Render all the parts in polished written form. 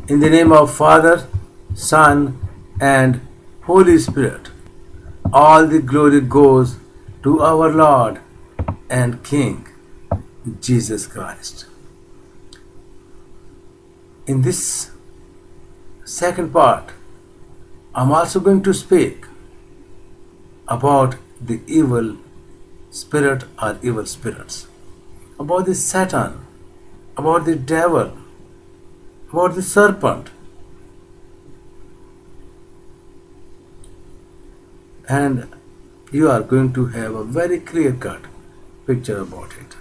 In the name of Father, Son, and Holy Spirit, all the glory goes to our Lord and King, Jesus Christ. In this second part, I'm also going to speak about the evil spirit or evil spirits, about the Satan, about the devil, about the serpent, and you are going to have a very clear-cut picture about it.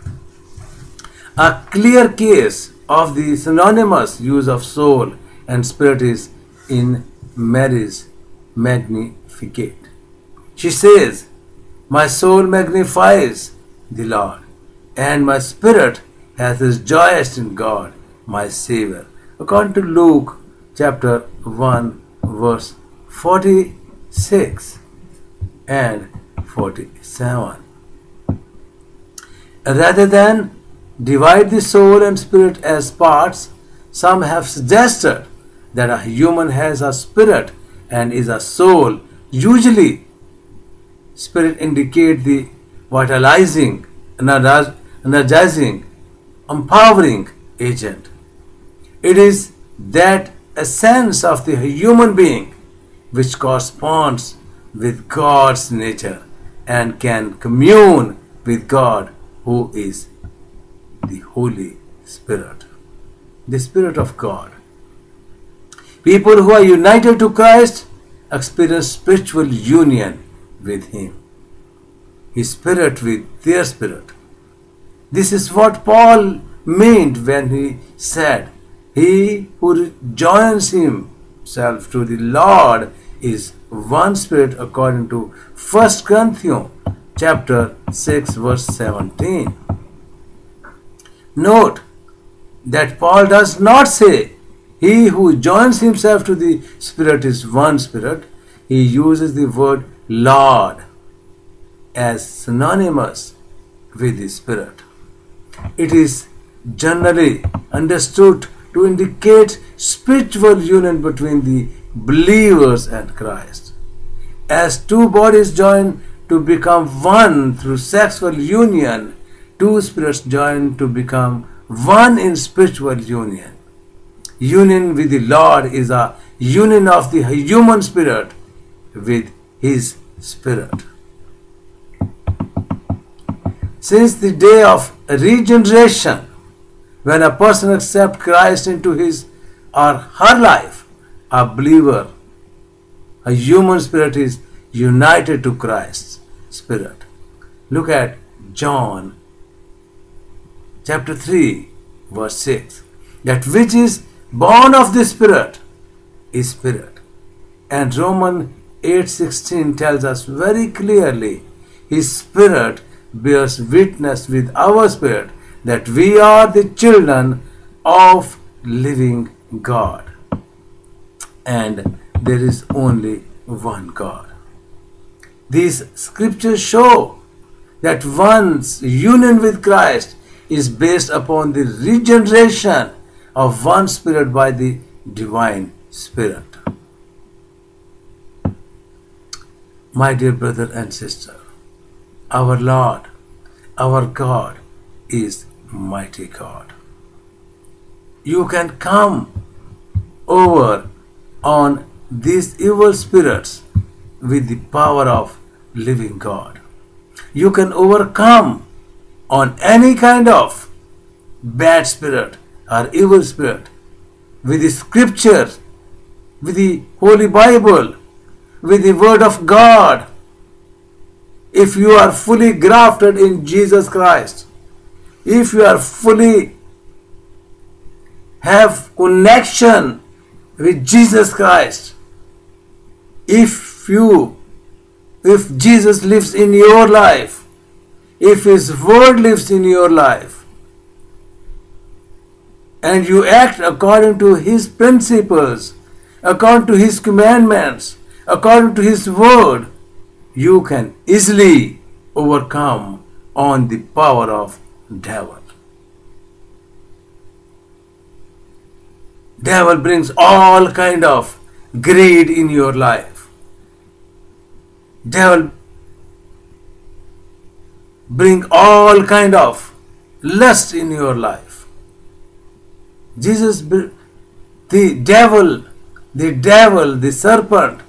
A clear case of the synonymous use of soul and spirit is in Mary's Magnificat. She says, "My soul magnifies the Lord, and my spirit hath rejoiced in God, my Savior." According to Luke chapter 1, verse 46 and 47. Rather than divide the soul and spirit as parts, some have suggested that a human has a spirit and is a soul. Usually, spirit indicate the vitalizing, energizing, empowering agent. It is that essence of the human being which corresponds with God's nature and can commune with God, who is the Holy Spirit, the Spirit of God. People who are united to Christ experience spiritual union with Him, His Spirit with their spirit. This is what Paul meant when he said, "He who joins himself to the Lord is one spirit," according to 1 Corinthians chapter 6 verse 17. Note that Paul does not say he who joins himself to the Spirit is one spirit. He uses the word Lord as synonymous with the Spirit. It is generally understood to indicate spiritual union between the believers and Christ. As two bodies join to become one through sexual union, two spirits join to become one in spiritual union. Union with the Lord is a union of the human spirit with His Spirit. Since the day of regeneration, when a person accepts Christ into his or her life, a believer, a human spirit is united to Christ's Spirit. Look at John chapter 3 verse 6. That which is born of the Spirit is spirit. And Romans 8:16 tells us very clearly, His Spirit bears witness with our spirit that we are the children of living God. And there is only one God. These scriptures show that one's union with Christ is based upon the regeneration of one spirit by the divine Spirit. My dear brother and sister, our Lord, our God is mighty God. You can come over on these evil spirits with the power of living God. You can overcome on any kind of bad spirit or evil spirit with the scripture, with the Holy Bible, with the Word of God. If you are fully grafted in Jesus Christ, if you are fully have connection with Jesus Christ, if Jesus lives in your life, if His Word lives in your life, and you act according to His principles, according to His commandments, according to His Word, you can easily overcome on the power of devil. Devil brings all kind of greed in your life. Devil bring all kind of lust in your life. The serpent,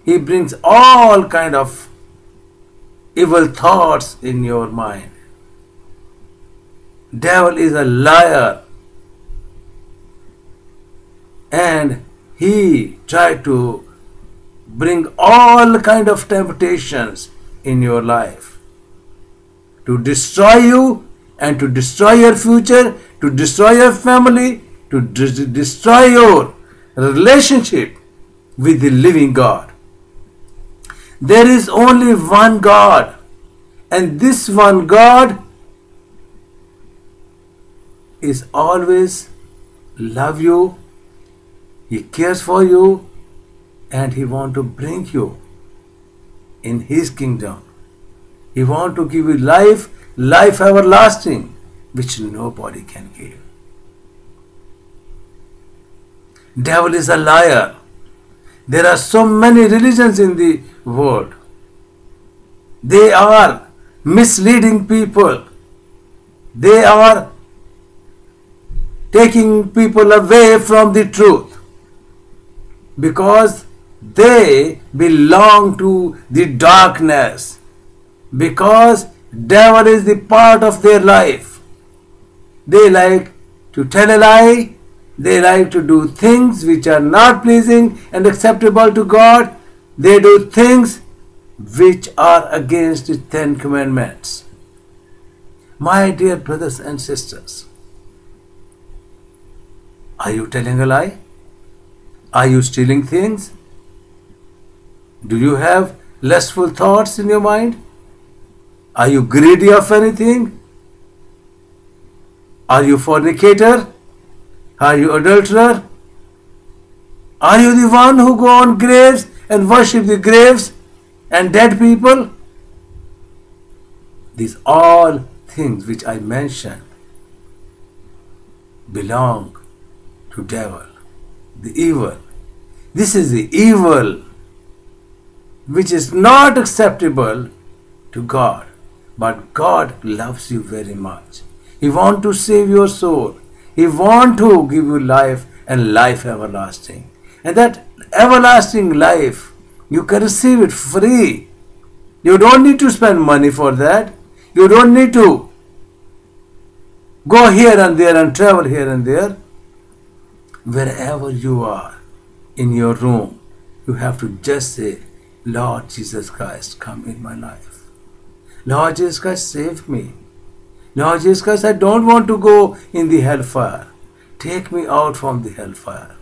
he brings all kind of evil thoughts in your mind. Devil is a liar, and he tried to bring all kind of temptations in your life to destroy you and to destroy your future, to destroy your family, to destroy your relationship with the living God. There is only one God, and this one God is always love you, he cares for you, and he want to bring you in his kingdom. He want to give you life everlasting, which nobody can give. Devil is a liar. There are so many religions in the world. They are misleading people. They are taking people away from the truth because they belong to the darkness, because devil is the part of their life. They like to tell a lie. They like to do things which are not pleasing and acceptable to God. They do things which are against the 10 Commandments. My dear brothers and sisters, are you telling a lie? Are you stealing things? Do you have lustful thoughts in your mind? Are you greedy of anything? Are you fornicator? Are you adulterer? Are you the one who go on graves and worship the graves and dead people? These all things which I mentioned belong to devil, the evil. This is the evil which is not acceptable to God. But God loves you very much. He wants to save your soul. He wants to give you life and life everlasting. And that everlasting life, you can receive it free. You don't need to spend money for that. You don't need to go here and there and travel here and there. Wherever you are in your room, you have to just say, Lord Jesus Christ, come in my life. Lord Jesus Christ, save me. Lord Jesus Christ, I don't want to go in the hellfire. Take me out from the hellfire.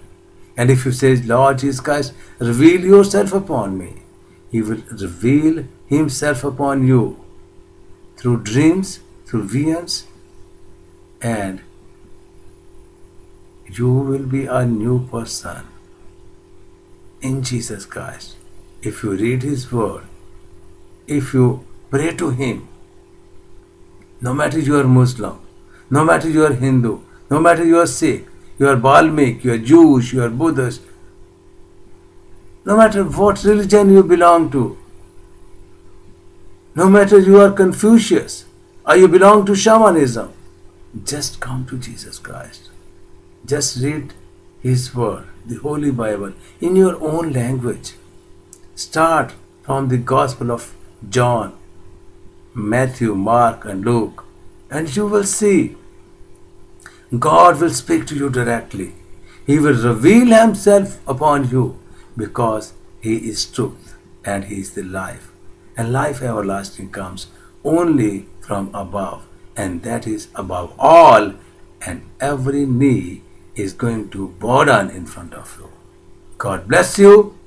And if you say, Lord Jesus Christ, reveal yourself upon me, He will reveal Himself upon you through dreams, through visions, and you will be a new person in Jesus Christ. If you read His word, if you pray to Him, no matter you are Muslim, no matter you are Hindu, no matter you are Sikh, you are Balmik, you are Jewish, you are Buddhist, no matter what religion you belong to, no matter you are Confucius or you belong to shamanism, just come to Jesus Christ. Just read His word, the Holy Bible, in your own language. Start from the Gospel of John, Matthew, Mark and Luke, and you will see God will speak to you directly. He will reveal Himself upon you because He is truth and He is the life. And life everlasting comes only from above, and that is above all, and every knee is going to bow down in front of you. God bless you.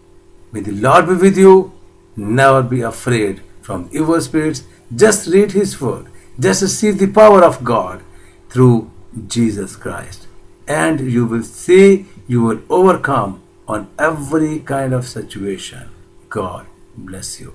May the Lord be with you. Never be afraid from evil spirits. Just read His word. Just receive the power of God through Jesus Christ. And you will see, you will overcome on every kind of situation. God bless you.